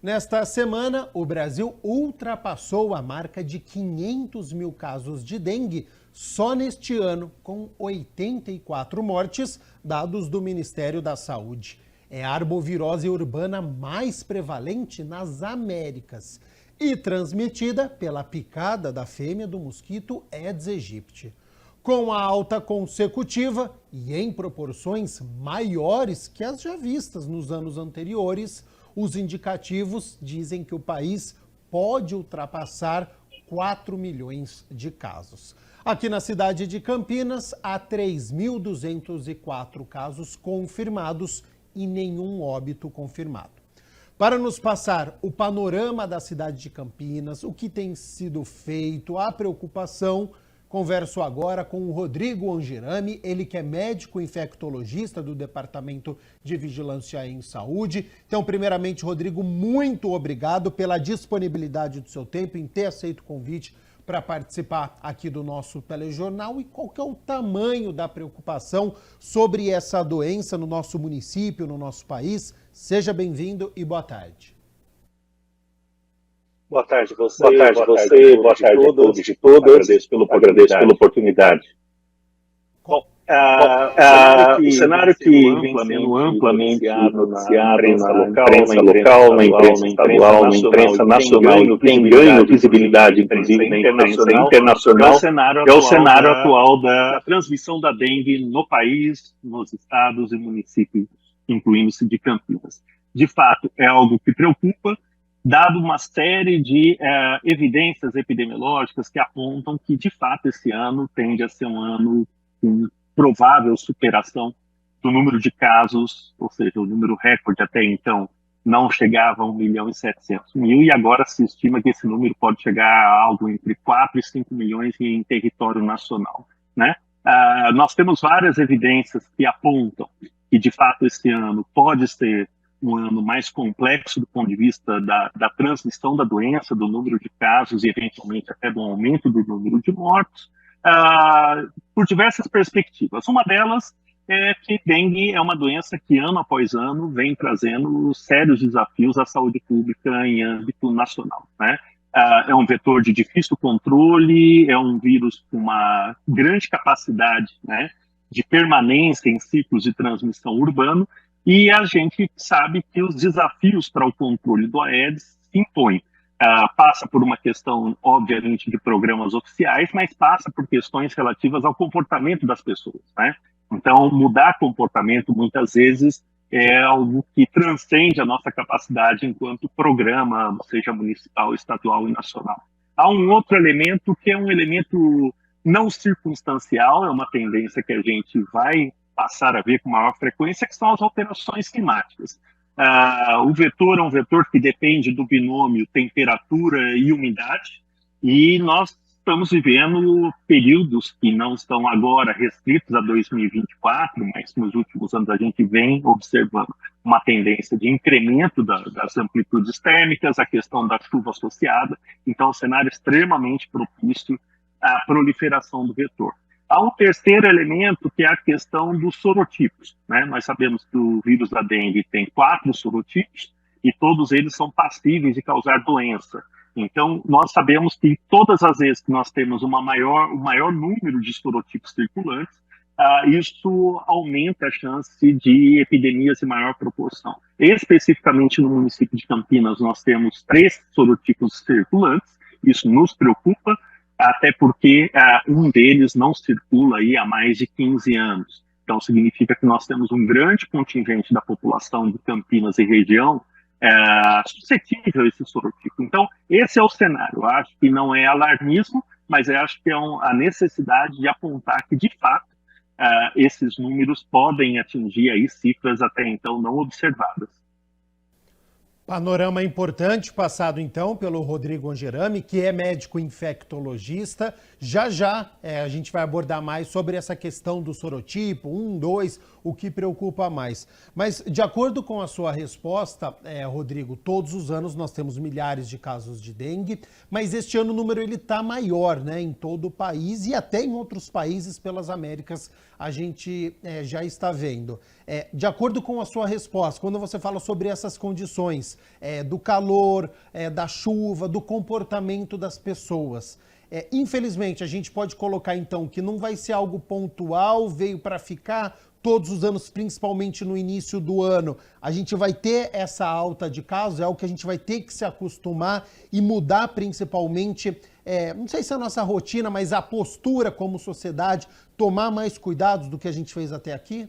Nesta semana, o Brasil ultrapassou a marca de 500 mil casos de dengue só neste ano, com 84 mortes, dados do Ministério da Saúde. É a arbovirose urbana mais prevalente nas Américas e transmitida pela picada da fêmea do mosquito Aedes aegypti. Com a alta consecutiva e em proporções maiores que as já vistas nos anos anteriores, os indicativos dizem que o país pode ultrapassar 4 milhões de casos. Aqui na cidade de Campinas, há 3.204 casos confirmados e nenhum óbito confirmado. Para nos passar o panorama da cidade de Campinas, o que tem sido feito, a preocupação, converso agora com o Rodrigo Angerami, ele que é médico infectologista do Departamento de Vigilância em Saúde. Então, primeiramente, Rodrigo, muito obrigado pela disponibilidade do seu tempo em ter aceito o convite para participar aqui do nosso telejornal. E qual que é o tamanho da preocupação sobre essa doença no nosso município, no nosso país? Seja bem-vindo e boa tarde. Boa tarde a você, boa tarde a todos e todas. Agradeço pela oportunidade. Bom, o cenário que vem sendo amplamente noticiado na imprensa local, na imprensa estadual, na imprensa nacional e tem ganho visibilidade, inclusive na imprensa internacional, é o cenário atual da transmissão da dengue no país, nos estados e municípios, incluindo-se de Campinas. De fato, é algo que preocupa, dado uma série de evidências epidemiológicas que apontam que, de fato, esse ano tende a ser um ano com provável superação do número de casos, ou seja, o número recorde até então não chegava a 1.700.000, e agora se estima que esse número pode chegar a algo entre 4 e 5 milhões em território nacional, né? Nós temos várias evidências que apontam que, de fato, esse ano pode ser um ano mais complexo do ponto de vista da transmissão da doença, do número de casos e, eventualmente, até do aumento do número de mortos, por diversas perspectivas. Uma delas é que dengue é uma doença que, ano após ano, vem trazendo sérios desafios à saúde pública em âmbito nacional, né? É um vetor de difícil controle, é um vírus com uma grande capacidade, né, de permanência em ciclos de transmissão urbano, e a gente sabe que os desafios para o controle do Aedes se impõem. Passa por uma questão, obviamente, de programas oficiais, mas passa por questões relativas ao comportamento das pessoas, né? Então, mudar comportamento, muitas vezes, é algo que transcende a nossa capacidade enquanto programa, seja municipal, estadual e nacional. Há um outro elemento que é um elemento não circunstancial, é uma tendência que a gente vai passar a ver com maior frequência, que são as alterações climáticas. O vetor é um vetor que depende do binômio temperatura e umidade, e nós estamos vivendo períodos que não estão agora restritos a 2024, mas nos últimos anos a gente vem observando uma tendência de incremento das amplitudes térmicas, a questão da chuva associada, então é um cenário extremamente propício à proliferação do vetor. Há um terceiro elemento, que é a questão dos sorotipos, né? Nós sabemos que o vírus da dengue tem 4 sorotipos e todos eles são passíveis de causar doença. Então, nós sabemos que todas as vezes que nós temos o maior número de sorotipos circulantes, isso aumenta a chance de epidemias em maior proporção. Especificamente no município de Campinas, nós temos 3 sorotipos circulantes, isso nos preocupa, até porque um deles não circula aí há mais de 15 anos. Então, significa que nós temos um grande contingente da população de Campinas e região suscetível a esse sorotipo. Então, esse é o cenário. Eu acho que não é alarmismo, mas eu acho que é a necessidade de apontar que, de fato, esses números podem atingir aí cifras até então não observadas. Panorama importante passado então pelo Rodrigo Angerami, que é médico infectologista. Já a gente vai abordar mais sobre essa questão do sorotipo, 1, 2, o que preocupa mais. Mas de acordo com a sua resposta, Rodrigo, todos os anos nós temos milhares de casos de dengue, mas este ano o número está maior, né, em todo o país e até em outros países pelas Américas a gente já está vendo. De acordo com a sua resposta, quando você fala sobre essas condições, questões do calor, da chuva, do comportamento das pessoas. Infelizmente, a gente pode colocar, então, que não vai ser algo pontual, veio para ficar todos os anos, principalmente no início do ano. A gente vai ter essa alta de casos, é algo que a gente vai ter que se acostumar e mudar principalmente, não sei se é a nossa rotina, mas a postura como sociedade, tomar mais cuidados do que a gente fez até aqui?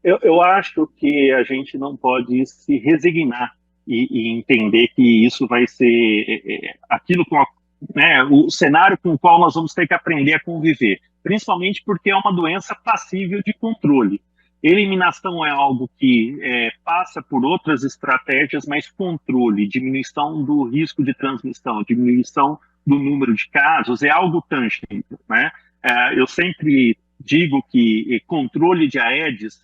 Eu acho que a gente não pode se resignar e entender que isso vai ser aquilo com o cenário com o qual nós vamos ter que aprender a conviver, principalmente porque é uma doença passível de controle. Eliminação é algo que passa por outras estratégias, mas controle, diminuição do risco de transmissão, diminuição do número de casos é algo tangível, né? Eu sempre digo que controle de Aedes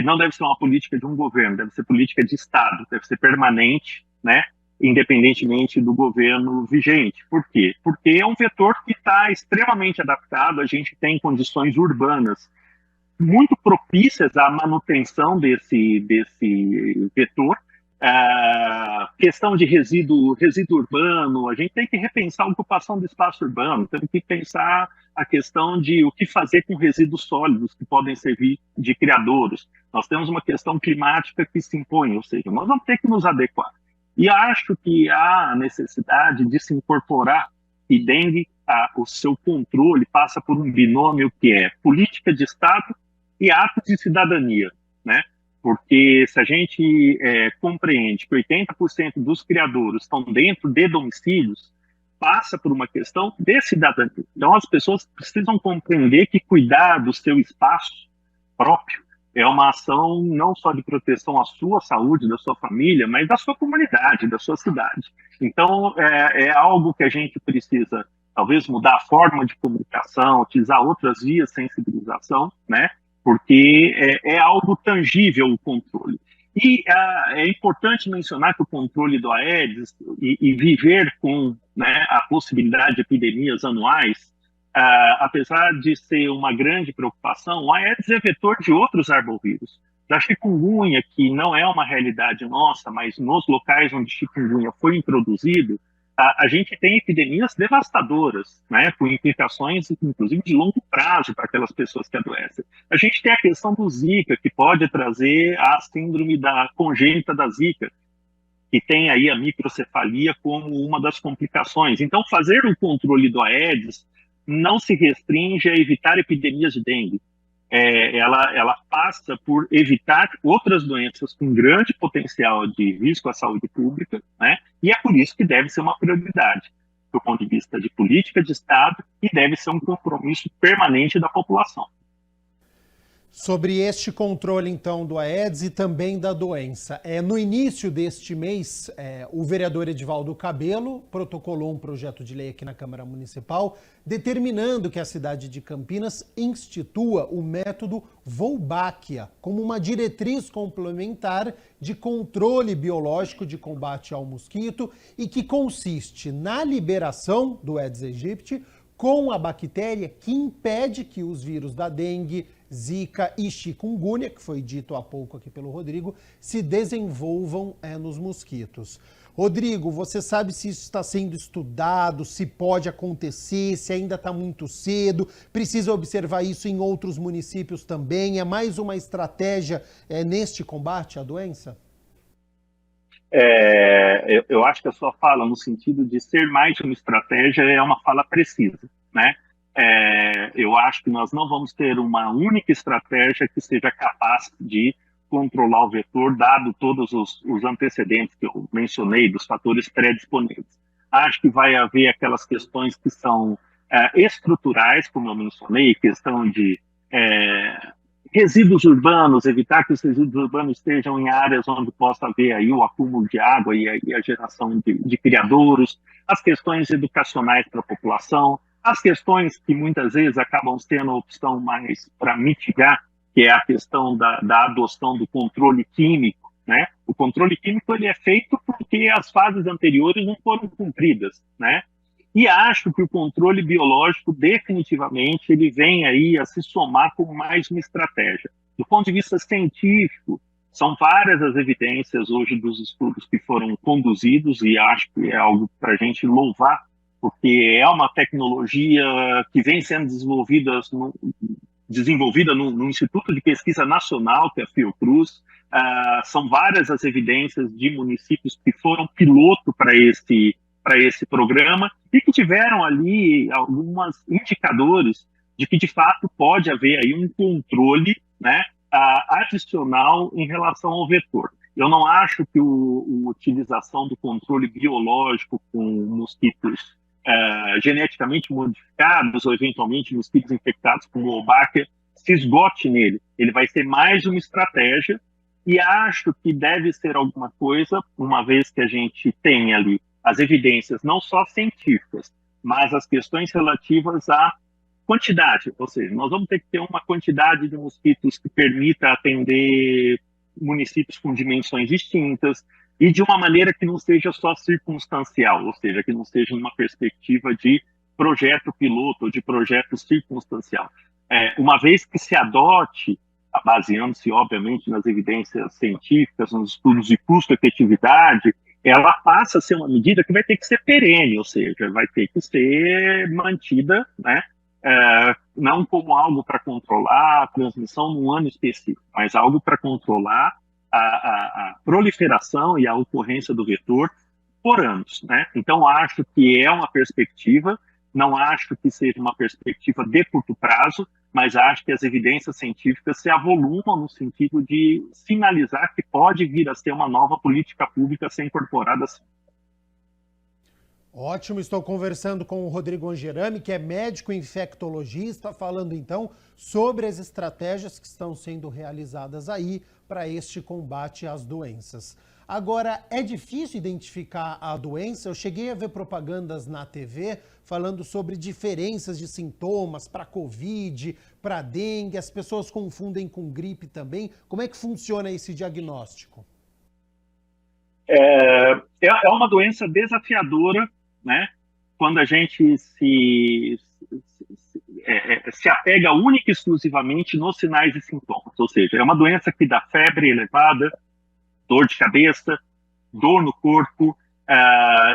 não deve ser uma política de um governo, deve ser política de Estado, deve ser permanente, né? Independentemente do governo vigente. Por quê? Porque é um vetor que está extremamente adaptado, a gente tem condições urbanas muito propícias à manutenção desse vetor. Questão de resíduo urbano, a gente tem que repensar a ocupação do espaço urbano, temos que pensar a questão de o que fazer com resíduos sólidos que podem servir de criadouros. Nós temos uma questão climática que se impõe, ou seja, nós vamos ter que nos adequar. E acho que há necessidade de se incorporar e dengue, o seu controle passa por um binômio que é política de Estado e atos de cidadania, né? Porque se a gente compreende que 80% dos criadouros estão dentro de domicílios, passa por uma questão de cidadania. Então as pessoas precisam compreender que cuidar do seu espaço próprio é uma ação não só de proteção à sua saúde, da sua família, mas da sua comunidade, da sua cidade. Então, é algo que a gente precisa, talvez, mudar a forma de comunicação, utilizar outras vias de sensibilização, né? Porque é algo tangível o controle. E é importante mencionar que o controle do Aedes e viver com, né, a possibilidade de epidemias anuais, apesar de ser uma grande preocupação, o Aedes é vetor de outros arbovíros. Da chikungunya, que não é uma realidade nossa, mas nos locais onde chikungunya foi introduzido, a gente tem epidemias devastadoras, né, com implicações, inclusive, de longo prazo para aquelas pessoas que adoecem. A gente tem a questão do Zika, que pode trazer a síndrome congênita da Zika, que tem aí a microcefalia como uma das complicações. Então, fazer o controle do Aedes não se restringe a evitar epidemias de dengue. Ela passa por evitar outras doenças com grande potencial de risco à saúde pública, né? E é por isso que deve ser uma prioridade, do ponto de vista de política de Estado, e deve ser um compromisso permanente da população. Sobre este controle, então, do Aedes e também da doença. No início deste mês, o vereador Edivaldo Cabello protocolou um projeto de lei aqui na Câmara Municipal determinando que a cidade de Campinas institua o método Wolbachia como uma diretriz complementar de controle biológico de combate ao mosquito e que consiste na liberação do Aedes aegypti com a bactéria que impede que os vírus da dengue, Zika e chikungunya, que foi dito há pouco aqui pelo Rodrigo, se desenvolvam nos mosquitos. Rodrigo, você sabe se isso está sendo estudado, se pode acontecer, se ainda está muito cedo, precisa observar isso em outros municípios também? É mais uma estratégia neste combate à doença? Eu acho que a sua fala, no sentido de ser mais uma estratégia, é uma fala precisa, né? Eu acho que nós não vamos ter uma única estratégia que seja capaz de controlar o vetor, dado todos os antecedentes que eu mencionei, dos fatores predisponentes. Acho que vai haver aquelas questões que são estruturais, como eu mencionei, questão de resíduos urbanos, evitar que os resíduos urbanos estejam em áreas onde possa haver aí o acúmulo de água e a geração de criadouros, as questões educacionais para a população, as questões que muitas vezes acabam tendo a opção mais para mitigar, que é a questão da adoção do controle químico, né? O controle químico ele é feito porque as fases anteriores não foram cumpridas, né? E acho que o controle biológico, definitivamente, ele vem aí a se somar com mais uma estratégia. Do ponto de vista científico, São várias as evidências hoje dos estudos que foram conduzidos e acho que é algo para a gente louvar, porque é uma tecnologia que vem sendo desenvolvida no Instituto de Pesquisa Nacional, que é a Fiocruz. São várias as evidências de municípios que foram piloto para esse programa e que tiveram ali alguns indicadores de que, de fato, pode haver aí um controle, né, adicional em relação ao vetor. Eu não acho que a utilização do controle biológico com mosquitos geneticamente modificados ou, eventualmente, mosquitos infectados com Wolbachia se esgote nele. Ele vai ser mais uma estratégia e acho que deve ser alguma coisa, uma vez que a gente tem ali as evidências não só científicas, mas as questões relativas à quantidade, ou seja, nós vamos ter que ter uma quantidade de mosquitos que permita atender municípios com dimensões distintas e de uma maneira que não seja só circunstancial, ou seja, que não seja uma perspectiva de projeto piloto ou de projeto circunstancial. Uma vez que se adote, baseando-se, obviamente, nas evidências científicas, nos estudos de custo-efetividade, ela passa a ser uma medida que vai ter que ser perene, ou seja, vai ter que ser mantida, né? Não como algo para controlar a transmissão num ano específico, mas algo para controlar a proliferação e a ocorrência do vetor por anos, né? Então, acho que é uma perspectiva, não acho que seja uma perspectiva de curto prazo, mas acho que as evidências científicas se avolumam no sentido de sinalizar que pode vir a ser uma nova política pública a ser incorporada assim. Ótimo, estou conversando com o Rodrigo Angerami, que é médico infectologista, falando então sobre as estratégias que estão sendo realizadas aí para este combate às doenças. Agora, é difícil identificar a doença? Eu cheguei a ver propagandas na TV falando sobre diferenças de sintomas para Covid, para dengue, as pessoas confundem com gripe também. Como é que funciona esse diagnóstico? É uma doença desafiadora, né? Quando a gente se apega única e exclusivamente nos sinais e sintomas. Ou seja, é uma doença que dá febre elevada, dor de cabeça, dor no corpo,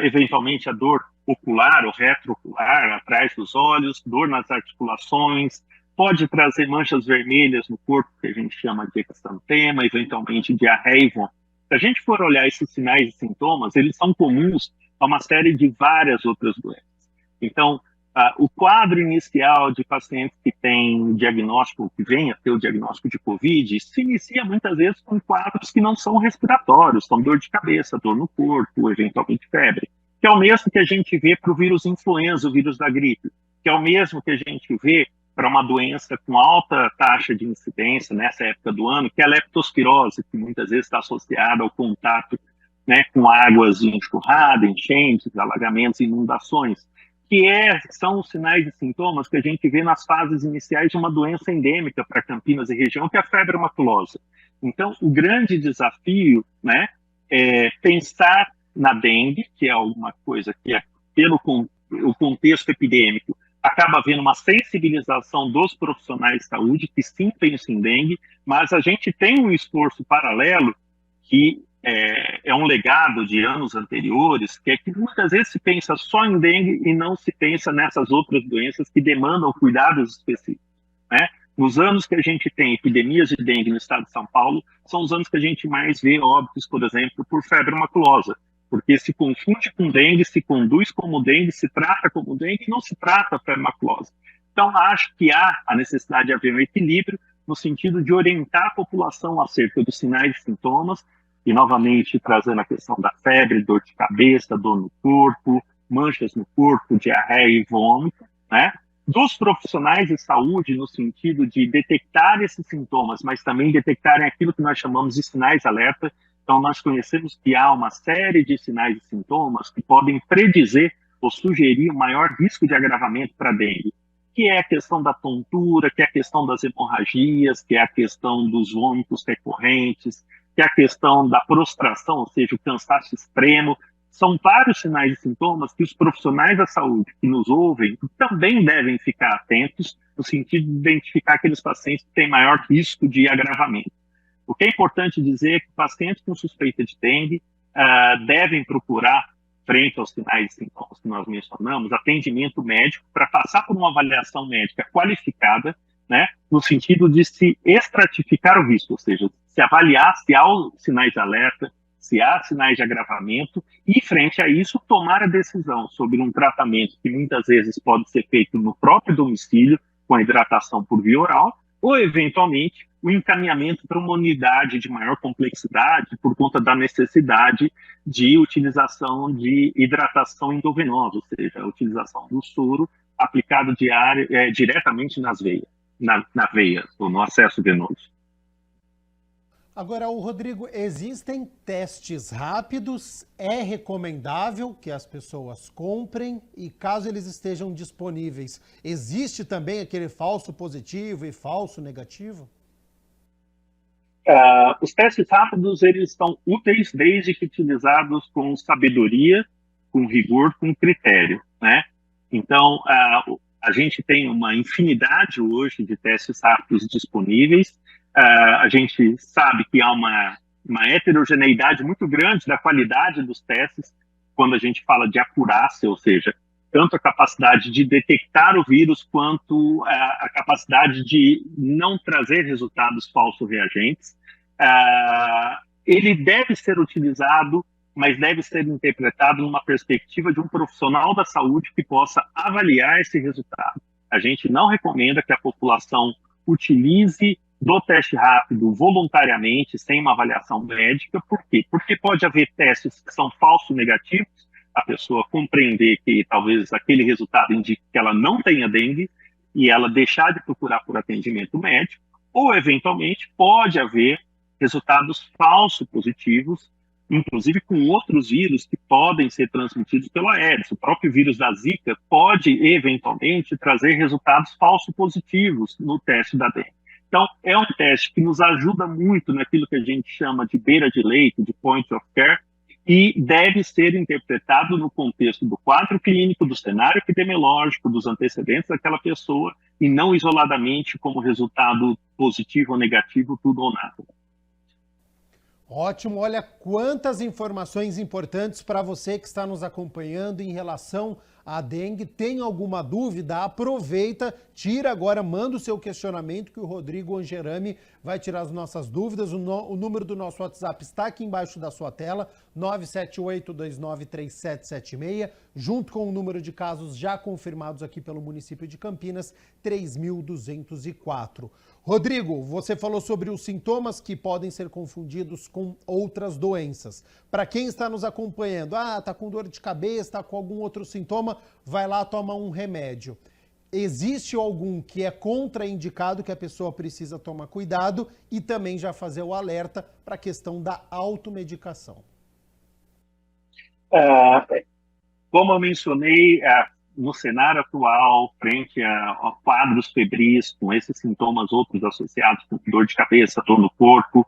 eventualmente a dor ocular ou retroocular, atrás dos olhos, dor nas articulações, pode trazer manchas vermelhas no corpo, que a gente chama de exantema, eventualmente diarreia e vômito. Se a gente for olhar esses sinais e sintomas, eles são comuns a uma série de várias outras doenças. Então, o quadro inicial de pacientes que têm diagnóstico, que vem a ter o diagnóstico de Covid, se inicia muitas vezes com quadros que não são respiratórios, são dor de cabeça, dor no corpo, eventualmente febre, que é o mesmo que a gente vê para o vírus influenza, o vírus da gripe, que é o mesmo que a gente vê para uma doença com alta taxa de incidência nessa época do ano, que é a leptospirose, que muitas vezes está associada ao contato, né, com águas de enxurrada, enchentes, alagamentos, inundações, que são os sinais e sintomas que a gente vê nas fases iniciais de uma doença endêmica para Campinas e região, que é a febre maculosa. Então, o grande desafio, né, é pensar na dengue, que é alguma coisa que, pelo o contexto epidêmico, acaba havendo uma sensibilização dos profissionais de saúde que sim pensam em dengue, mas a gente tem um esforço paralelo que é um legado de anos anteriores, que é que muitas vezes se pensa só em dengue e não se pensa nessas outras doenças que demandam cuidados específicos, né? Nos anos que a gente tem epidemias de dengue no estado de São Paulo, são os anos que a gente mais vê óbitos, por exemplo, por febre maculosa, porque se confunde com dengue, se conduz como dengue, se trata como dengue e não se trata febre maculosa. Então, acho que há a necessidade de haver um equilíbrio no sentido de orientar a população acerca dos sinais e sintomas, e novamente trazendo a questão da febre, dor de cabeça, dor no corpo, manchas no corpo, diarreia e vômito, né? Dos profissionais de saúde no sentido de detectar esses sintomas, mas também detectarem aquilo que nós chamamos de sinais alerta. Então, nós conhecemos que há uma série de sinais e sintomas que podem predizer ou sugerir um maior risco de agravamento para dengue, que é a questão da tontura, que é a questão das hemorragias, que é a questão dos vômitos recorrentes, que é a questão da prostração, ou seja, o cansaço extremo. São vários sinais e sintomas que os profissionais da saúde que nos ouvem também devem ficar atentos no sentido de identificar aqueles pacientes que têm maior risco de agravamento. O que é importante dizer é que pacientes com suspeita de dengue devem procurar, frente aos sinais e sintomas que nós mencionamos, atendimento médico para passar por uma avaliação médica qualificada, né, no sentido de se estratificar o risco, ou seja, se avaliar se há sinais de alerta, se há sinais de agravamento, e, frente a isso, tomar a decisão sobre um tratamento que muitas vezes pode ser feito no próprio domicílio, com a hidratação por via oral, ou, eventualmente, o encaminhamento para uma unidade de maior complexidade por conta da necessidade de utilização de hidratação endovenosa, ou seja, a utilização do soro aplicado diretamente nas veias, na veia, ou no acesso venoso. Agora, Rodrigo, existem testes rápidos, é recomendável que as pessoas comprem e caso eles estejam disponíveis, existe também aquele falso positivo e falso negativo? Os testes rápidos, eles são úteis desde que utilizados com sabedoria, com rigor, com critério, né? Então, a gente tem uma infinidade hoje de testes rápidos disponíveis. A gente sabe que há uma heterogeneidade muito grande da qualidade dos testes quando a gente fala de acurácia, ou seja, tanto a capacidade de detectar o vírus quanto a capacidade de não trazer resultados falsos reagentes. Ele deve ser utilizado, mas deve ser interpretado numa perspectiva de um profissional da saúde que possa avaliar esse resultado. A gente não recomenda que a população utilize do teste rápido voluntariamente, sem uma avaliação médica. Por quê? Porque pode haver testes que são falsos negativos, a pessoa compreender que talvez aquele resultado indique que ela não tenha dengue e ela deixar de procurar por atendimento médico, ou, eventualmente, pode haver resultados falsos positivos, inclusive com outros vírus que podem ser transmitidos pelo aéreo. O próprio vírus da Zika pode, eventualmente, trazer resultados falsos positivos no teste da dengue. Então, é um teste que nos ajuda muito naquilo que a gente chama de beira de leito, de point of care, e deve ser interpretado no contexto do quadro clínico, do cenário epidemiológico, dos antecedentes daquela pessoa, e não isoladamente como resultado positivo ou negativo, tudo ou nada. Ótimo, olha quantas informações importantes para você que está nos acompanhando em relação à dengue. Tem alguma dúvida? Aproveita, tira agora, manda o seu questionamento que o Rodrigo Angerami vai tirar as nossas dúvidas. O número do nosso WhatsApp está aqui embaixo da sua tela, 978293776, junto com o número de casos já confirmados aqui pelo município de Campinas, 3.204. Rodrigo, você falou sobre os sintomas que podem ser confundidos com outras doenças. Para quem está nos acompanhando, está com dor de cabeça, está com algum outro sintoma, vai lá tomar um remédio. Existe algum que é contraindicado que a pessoa precisa tomar cuidado e também já fazer o alerta para a questão da automedicação? Como eu mencionei, no cenário atual, frente a quadros febris, com esses sintomas outros associados com dor de cabeça, dor no corpo,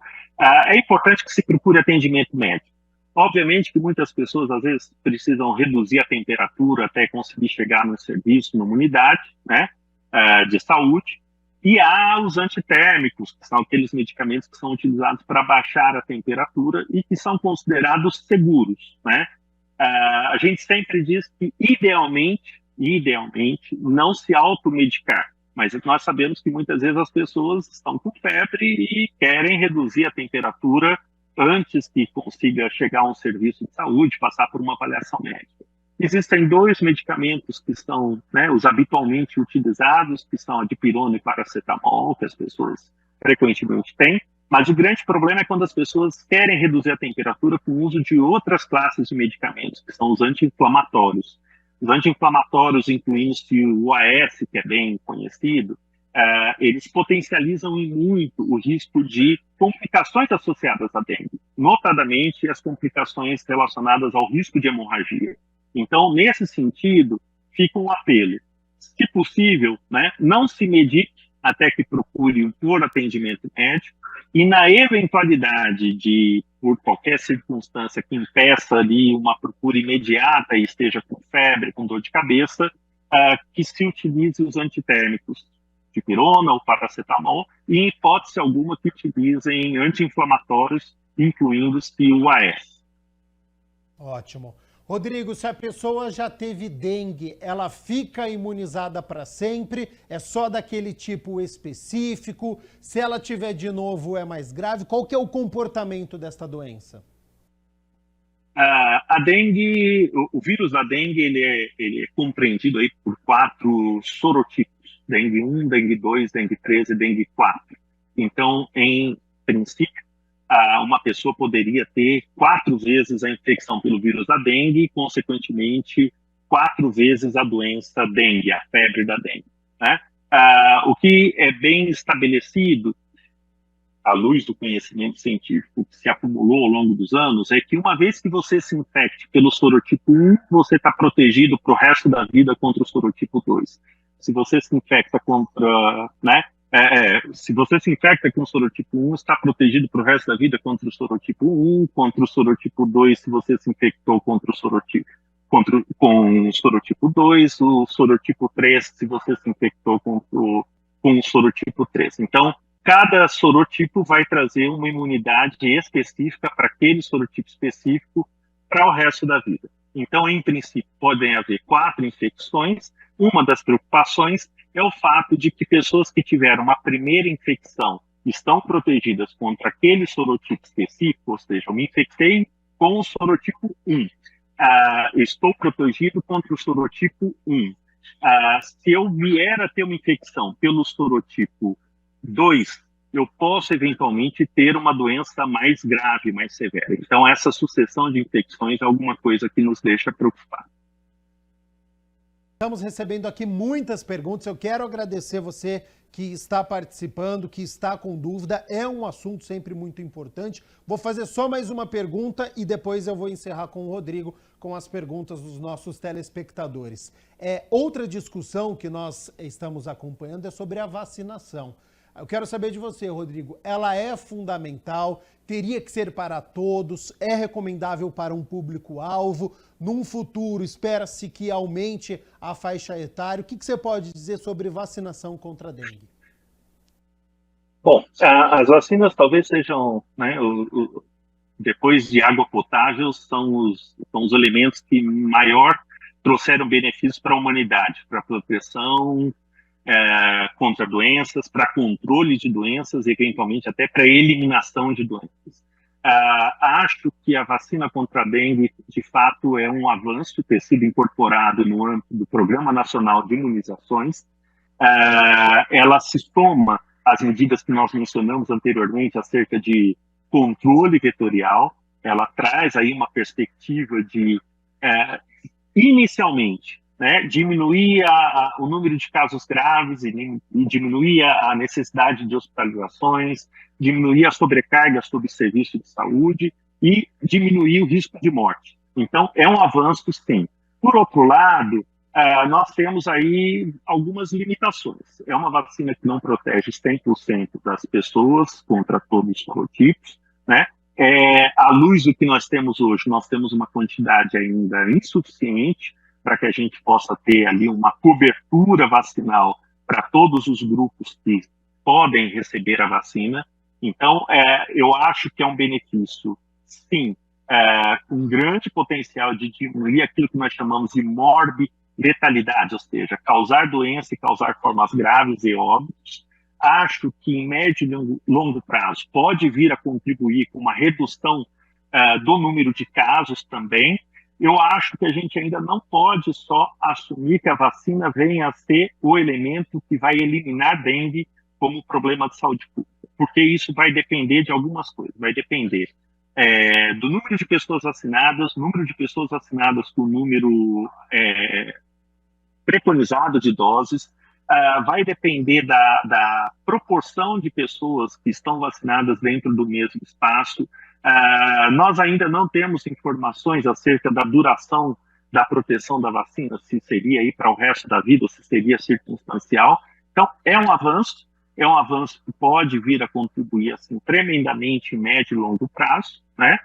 é importante que se procure atendimento médico. Obviamente que muitas pessoas, às vezes, precisam reduzir a temperatura até conseguir chegar no serviço, numa unidade, né, de saúde, e há os antitérmicos, que são aqueles medicamentos que são utilizados para baixar a temperatura e que são considerados seguros, né? A gente sempre diz que, idealmente, não se automedicar, mas nós sabemos que muitas vezes as pessoas estão com febre e querem reduzir a temperatura antes que consiga chegar a um serviço de saúde, passar por uma avaliação médica. Existem dois medicamentos que são, né, os habitualmente utilizados, que são a dipirona e paracetamol, que as pessoas frequentemente têm, mas o grande problema é quando as pessoas querem reduzir a temperatura com o uso de outras classes de medicamentos, que são os anti-inflamatórios. Os anti-inflamatórios, incluindo-se o AS, que é bem conhecido, eles potencializam em muito o risco de complicações associadas à dengue, notadamente as complicações relacionadas ao risco de hemorragia. Então, nesse sentido, fica um apelo. Se possível, né, não se medique até que procure por atendimento médico, e na eventualidade de, por qualquer circunstância que impeça ali uma procura imediata e esteja com febre, com dor de cabeça, que se utilize os antitérmicos. dipirona ou paracetamol, e em hipótese alguma que utilizem anti-inflamatórios, incluindo-se o AS. Ótimo. Rodrigo, se a pessoa já teve dengue, ela fica imunizada para sempre? É só daquele tipo específico? Se ela tiver de novo, é mais grave? Qual que é o comportamento desta doença? A dengue, o vírus da dengue, ele é compreendido aí por 4 sorotipos: dengue 1, dengue 2, dengue 3 e dengue 4. Então, em princípio, uma pessoa poderia ter 4 vezes a infecção pelo vírus da dengue e, consequentemente, 4 vezes a doença dengue, a febre da dengue, né? O que é bem estabelecido, à luz do conhecimento científico que se acumulou ao longo dos anos, é que uma vez que você se infecte pelo sorotipo 1, você está protegido para o resto da vida contra o sorotipo 2. Se você se infecta contra, né, se você se infecta com o sorotipo 1, está protegido para o resto da vida contra o sorotipo 1, contra o sorotipo 2, se você se infectou contra o sorotipo, com o sorotipo 2, o sorotipo 3, se você se infectou com o sorotipo 3. Então, cada sorotipo vai trazer uma imunidade específica para aquele sorotipo específico para o resto da vida. Então, em princípio, podem haver 4 infecções. Uma das preocupações é o fato de que pessoas que tiveram uma primeira infecção estão protegidas contra aquele sorotipo específico, ou seja, eu me infectei com o sorotipo 1. Estou protegido contra o sorotipo 1. Se eu vier a ter uma infecção pelo sorotipo 2, eu posso eventualmente ter uma doença mais grave, mais severa. Então, essa sucessão de infecções é alguma coisa que nos deixa preocupados. Estamos recebendo aqui muitas perguntas. Eu quero agradecer você que está participando, que está com dúvida. É um assunto sempre muito importante. Vou fazer só mais uma pergunta e depois eu vou encerrar com o Rodrigo com as perguntas dos nossos telespectadores. Outra discussão que nós estamos acompanhando é sobre a vacinação. Eu quero saber de você, Rodrigo. Ela é fundamental? Teria que ser para todos? É recomendável para um público-alvo? Num futuro, espera-se que aumente a faixa etária? O que você pode dizer sobre vacinação contra a dengue? Bom, as vacinas talvez sejam, né, depois de água potável, são os elementos que maior trouxeram benefícios para a humanidade, para a proteção contra doenças, para controle de doenças, eventualmente até para eliminação de doenças. Acho que a vacina contra a dengue, de fato, é um avanço ter sido incorporado no âmbito do Programa Nacional de Imunizações. Ela se soma às medidas que nós mencionamos anteriormente acerca de controle vetorial. Ela traz aí uma perspectiva de, inicialmente, né, diminuir o número de casos graves e diminuir a necessidade de hospitalizações, diminuir a sobrecarga sobre o serviço de saúde e diminuir o risco de morte. Então, é um avanço, sim. Por outro lado, nós temos aí algumas limitações. É uma vacina que não protege 100% das pessoas contra todos os sorotipos, né? À luz do que nós temos hoje, nós temos uma quantidade ainda insuficiente para que a gente possa ter ali uma cobertura vacinal para todos os grupos que podem receber a vacina. Então, eu acho que é um benefício, sim, com grande potencial de diminuir aquilo que nós chamamos de morbi-letalidade, ou seja, causar doença e causar formas graves e óbitos. Acho que em médio e longo prazo pode vir a contribuir com uma redução do número de casos também. Eu acho que a gente ainda não pode só assumir que a vacina venha a ser o elemento que vai eliminar a dengue como problema de saúde pública, porque isso vai depender de algumas coisas. Vai depender do número de pessoas vacinadas, com o número preconizado de doses, vai depender da proporção de pessoas que estão vacinadas dentro do mesmo espaço. Nós ainda não temos informações acerca da duração da proteção da vacina, se seria aí para o resto da vida ou se seria circunstancial. Então, é um avanço que pode vir a contribuir assim, tremendamente em médio e longo prazo, né?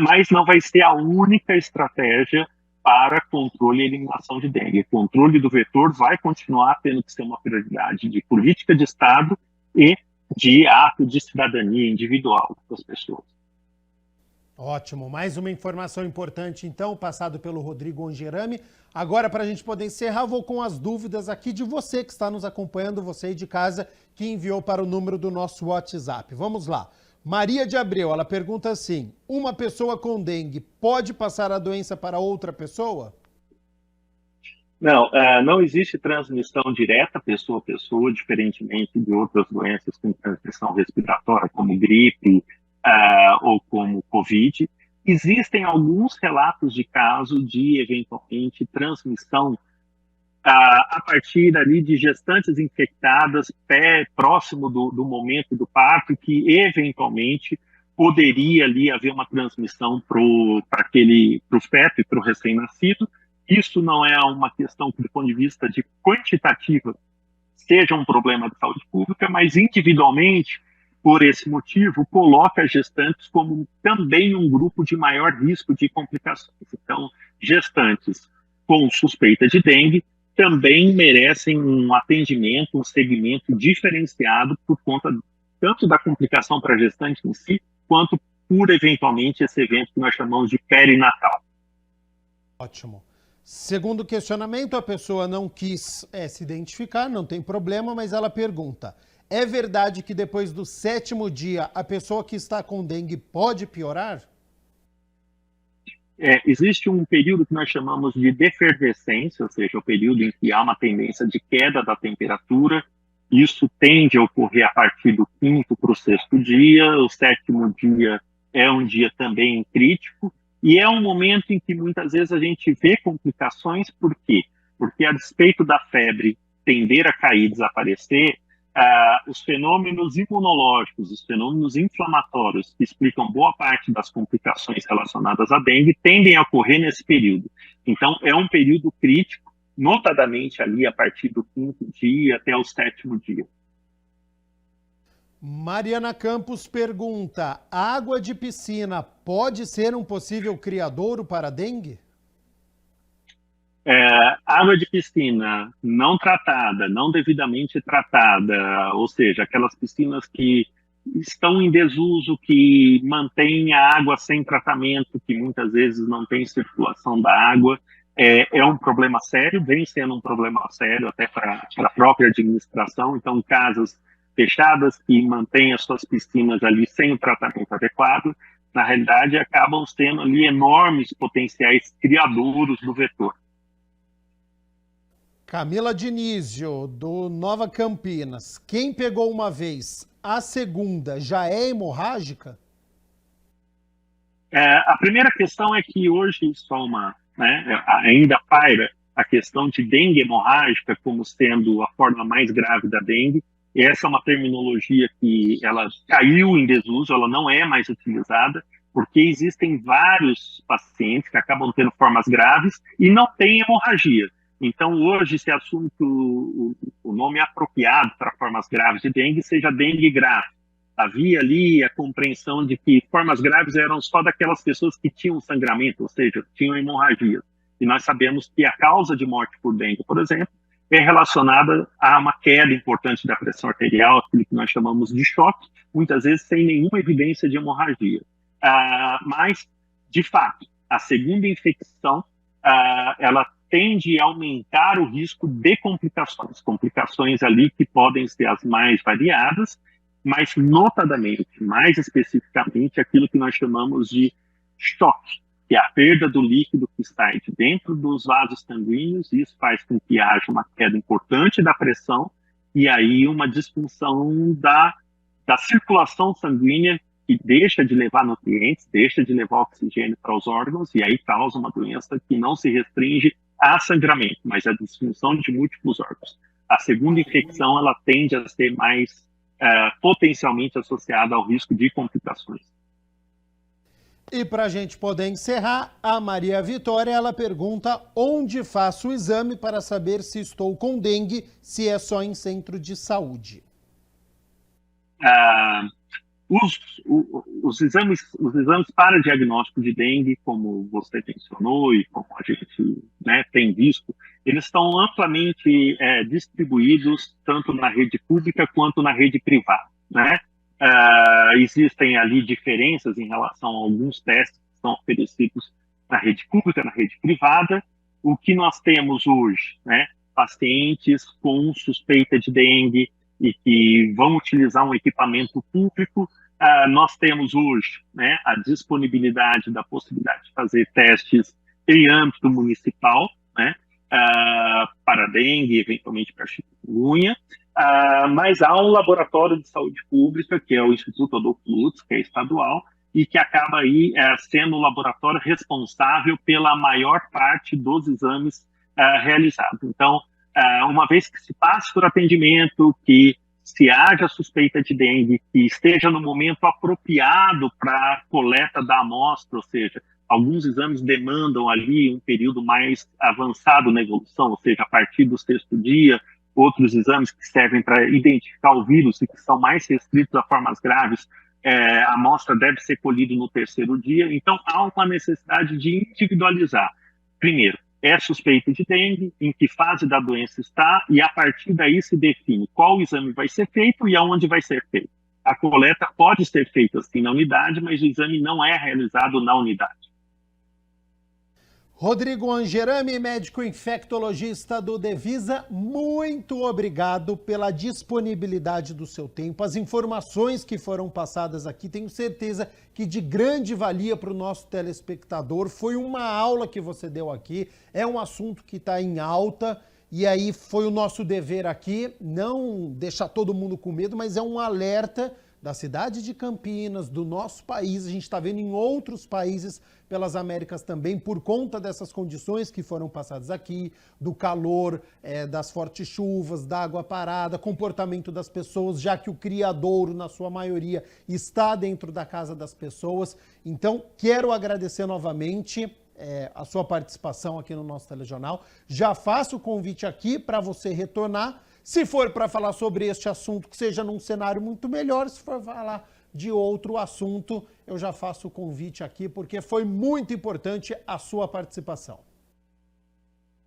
Mas não vai ser a única estratégia para controle e eliminação de dengue. O controle do vetor vai continuar tendo que ser uma prioridade de política de Estado e de ato de cidadania individual das pessoas. Ótimo. Mais uma informação importante, então, passado pelo Rodrigo Angerami. Agora, para a gente poder encerrar, vou com as dúvidas aqui de você que está nos acompanhando, você aí de casa, que enviou para o número do nosso WhatsApp. Vamos lá. Maria de Abreu, ela pergunta assim: uma pessoa com dengue pode passar a doença para outra pessoa? Não, não existe transmissão direta pessoa a pessoa, diferentemente de outras doenças com transmissão respiratória, como gripe ou como Covid. Existem alguns relatos de casos de, eventualmente, transmissão a partir ali de gestantes infectadas próximo do momento do parto, que eventualmente poderia ali haver uma transmissão para o feto e para o recém-nascido. Isso não é uma questão que, do ponto de vista de quantitativa, seja um problema de saúde pública, mas individualmente, por esse motivo, coloca as gestantes como também um grupo de maior risco de complicações. Então, gestantes com suspeita de dengue também merecem um atendimento, um segmento diferenciado por conta tanto da complicação para a gestante em si, quanto por, eventualmente, esse evento que nós chamamos de perinatal. Ótimo. Segundo questionamento, a pessoa não quis se identificar, não tem problema, mas ela pergunta: é verdade que depois do 7º dia a pessoa que está com dengue pode piorar? Existe um período que nós chamamos de defervescência, ou seja, o período em que há uma tendência de queda da temperatura. Isso tende a ocorrer a partir do 5º para o 6º dia. O 7º dia é um dia também crítico. E é um momento em que muitas vezes a gente vê complicações. Por quê? Porque, a despeito da febre tender a cair, desaparecer, os fenômenos imunológicos, os fenômenos inflamatórios que explicam boa parte das complicações relacionadas à dengue tendem a ocorrer nesse período. Então, é um período crítico, notadamente ali a partir do 5º dia até o 7º dia. Mariana Campos pergunta: água de piscina pode ser um possível criadouro para dengue? Água de piscina não tratada, não devidamente tratada, ou seja, aquelas piscinas que estão em desuso, que mantêm a água sem tratamento, que muitas vezes não tem circulação da água, é um problema sério, vem sendo um problema sério até para a própria administração. Então, casas fechadas que mantêm as suas piscinas ali sem o tratamento adequado, na realidade, acabam tendo ali enormes potenciais criadouros do vetor. Camila Dinísio, do Nova Campinas: quem pegou uma vez, a segunda já é hemorrágica? A primeira questão é que hoje ainda paira a questão de dengue hemorrágica como sendo a forma mais grave da dengue. Essa é uma terminologia que ela caiu em desuso, ela não é mais utilizada, porque existem vários pacientes que acabam tendo formas graves e não têm hemorragia. Então, hoje se assume que o nome apropriado para formas graves de dengue seja dengue grave. Havia ali a compreensão de que formas graves eram só daquelas pessoas que tinham sangramento, ou seja, tinham hemorragia. E nós sabemos que a causa de morte por dengue, por exemplo, é relacionada a uma queda importante da pressão arterial, aquilo que nós chamamos de choque, muitas vezes sem nenhuma evidência de hemorragia. Mas, de fato, a segunda infecção, ela tende a aumentar o risco de complicações ali que podem ser as mais variadas, mas notadamente, mais especificamente, aquilo que nós chamamos de choque, que é a perda do líquido que está de dentro dos vasos sanguíneos. Isso faz com que haja uma queda importante da pressão e aí uma disfunção da circulação sanguínea, que deixa de levar nutrientes, deixa de levar oxigênio para os órgãos, e aí causa uma doença que não se restringe a sangramento, mas a disfunção de múltiplos órgãos. A segunda infecção, ela tende a ser mais potencialmente associada ao risco de complicações. E para a gente poder encerrar, a Maria Vitória, ela pergunta: onde faço o exame para saber se estou com dengue, se é só em centro de saúde? Os exames para diagnóstico de dengue, como você mencionou e como a gente, né, tem visto, eles estão amplamente distribuídos tanto na rede pública quanto na rede privada, né? Existem ali diferenças em relação a alguns testes que são oferecidos na rede pública, na rede privada. O que nós temos hoje, né? Pacientes com suspeita de dengue e que vão utilizar um equipamento público, nós temos hoje, né, a disponibilidade da possibilidade de fazer testes em âmbito municipal, né, para dengue, eventualmente para chikungunya, mas há um laboratório de saúde pública, que é o Instituto Adolfo Lutz, que é estadual, e que acaba aí sendo o laboratório responsável pela maior parte dos exames realizados. Então, uma vez que se passe por atendimento, que se haja suspeita de dengue, que esteja no momento apropriado para a coleta da amostra, ou seja, alguns exames demandam ali um período mais avançado na evolução, ou seja, a partir do 6º dia, outros exames que servem para identificar o vírus e que são mais restritos a formas graves, a amostra deve ser colhida no 3º dia. Então, há uma necessidade de individualizar. Primeiro, é suspeita de dengue, em que fase da doença está, e a partir daí se define qual exame vai ser feito e aonde vai ser feito. A coleta pode ser feita sim na unidade, mas o exame não é realizado na unidade. Rodrigo Angerami, médico infectologista do Devisa, muito obrigado pela disponibilidade do seu tempo. As informações que foram passadas aqui, tenho certeza que de grande valia para o nosso telespectador. Foi uma aula que você deu aqui, é um assunto que está em alta e aí foi o nosso dever aqui, não deixar todo mundo com medo, mas é um alerta da cidade de Campinas, do nosso país. A gente está vendo em outros países pelas Américas também, por conta dessas condições que foram passadas aqui, do calor, das fortes chuvas, da água parada, comportamento das pessoas, já que o criadouro, na sua maioria, está dentro da casa das pessoas. Então, quero agradecer novamente a sua participação aqui no nosso telejornal. Já faço o convite aqui para você retornar. Se for para falar sobre este assunto, que seja num cenário muito melhor. Se for falar de outro assunto, eu já faço o convite aqui, porque foi muito importante a sua participação.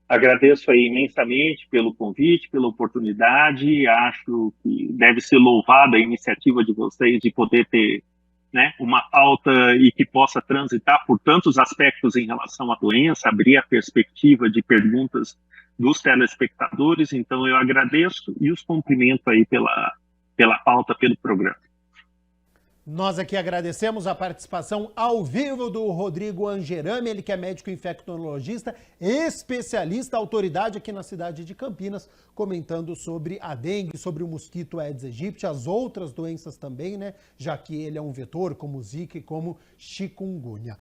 Agradeço aí imensamente pelo convite, pela oportunidade. Acho que deve ser louvada a iniciativa de vocês de poder ter, né, uma pauta e que possa transitar por tantos aspectos em relação à doença, abrir a perspectiva de perguntas dos telespectadores. Então eu agradeço e os cumprimento aí pela pauta, pelo programa. Nós aqui agradecemos a participação ao vivo do Rodrigo Angerami, ele que é médico infectologista, especialista, autoridade aqui na cidade de Campinas, comentando sobre a dengue, sobre o mosquito Aedes aegypti, as outras doenças também, né? Já que ele é um vetor como Zika e como chikungunya.